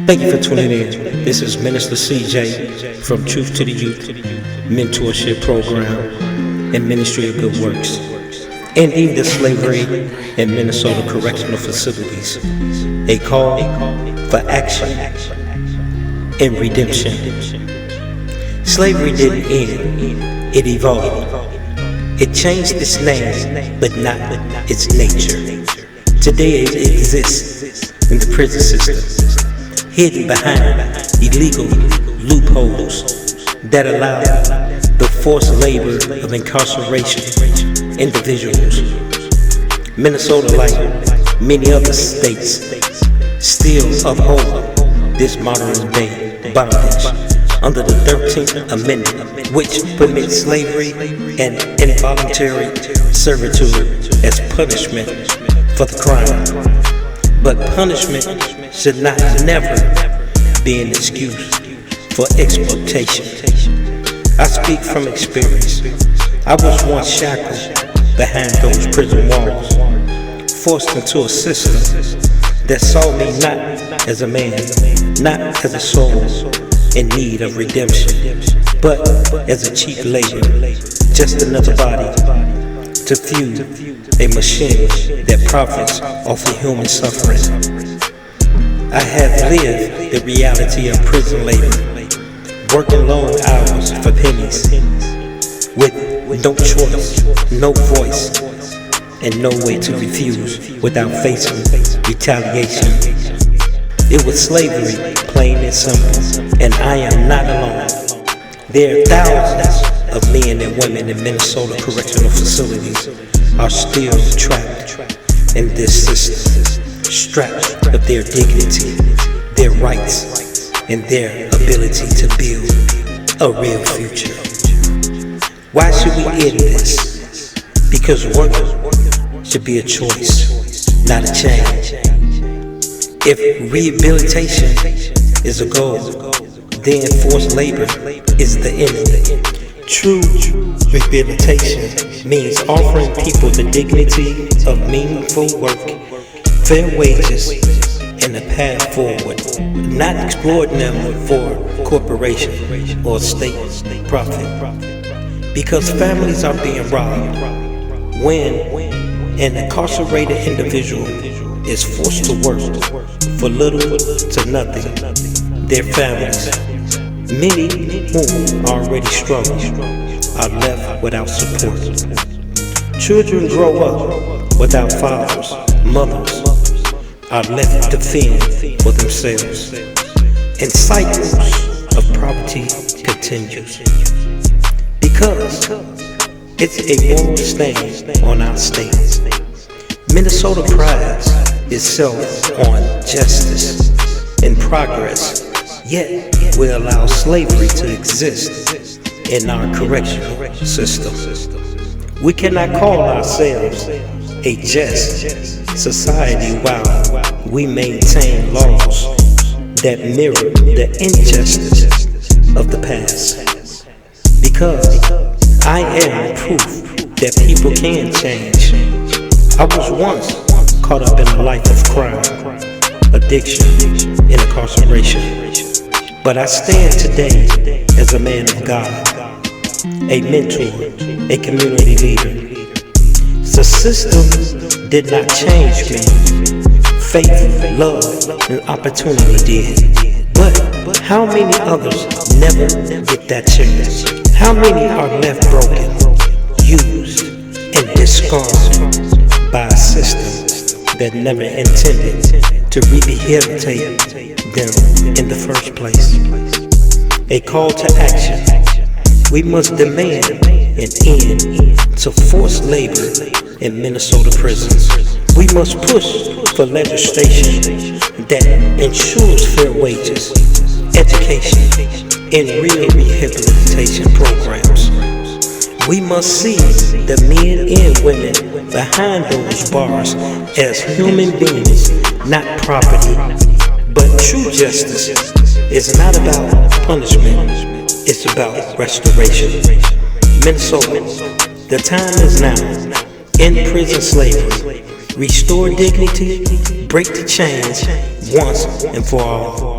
Thank you for tuning in. This is Minister CJ from Truth to the Youth Mentorship Program and Ministry of Good Works, ending the slavery in Minnesota correctional facilities. A call for action and redemption. Slavery didn't end, it evolved. It changed its name, but not its nature. Today it exists in the prison system, hidden behind illegal loopholes that allow the forced labor of incarceration individuals. Minnesota, like many other states, still uphold this modern day bondage under the 13th Amendment, which permits slavery and involuntary servitude as punishment for the crime. But punishment should never be an excuse for exploitation. I speak from experience. I was once shackled behind those prison walls, forced into a system that saw me not as a man, not as a soul in need of redemption, but as a cheap labor, just another body to fuel a machine that profits off of human suffering. I have lived the reality of prison labor, working long hours for pennies, with no choice, no voice, and no way to refuse without facing retaliation. It was slavery, plain and simple, and I am not alone. There are thousands of men and women in Minnesota correctional facilities are still trapped in this system, stripped of their dignity, their rights, and their ability to build a real future. Why should we end this? Because work should be a choice, not a change. If rehabilitation is a goal, then forced labor is the enemy. True rehabilitation means offering people the dignity of meaningful work, fair wages, and a path forward, not exploiting them for corporation or state profit. Because families are being robbed when an incarcerated individual is forced to work for little to nothing. Their families, many whom already struggle, are left without support. Children grow up without fathers, mothers, are left to fend for themselves, and cycles of poverty continues. Because it's a moral stain on our state. Minnesota prides itself on justice and progress, yet we allow slavery to exist in our correctional system. We cannot call ourselves a just society while we maintain laws that mirror the injustice of the past. Because I am proof that people can change. I was once caught up in a life of crime, addiction, and incarceration. But I stand today as a man of God, a mentor, a community leader. The system did not change me. Faith, love, and opportunity did. But how many others never get that chance? How many are left broken, used, and discarded by a system that never intended to rehabilitate them in the first place? A call to action. We must demand an end to forced labor in Minnesota prisons. We must push for legislation that ensures fair wages, education, and real rehabilitation programs. We must see the men and women behind those bars as human beings, not property. But true justice is not about punishment, it's about restoration. Minnesota, the time is now. End prison slavery, restore dignity, break the chains once and for all.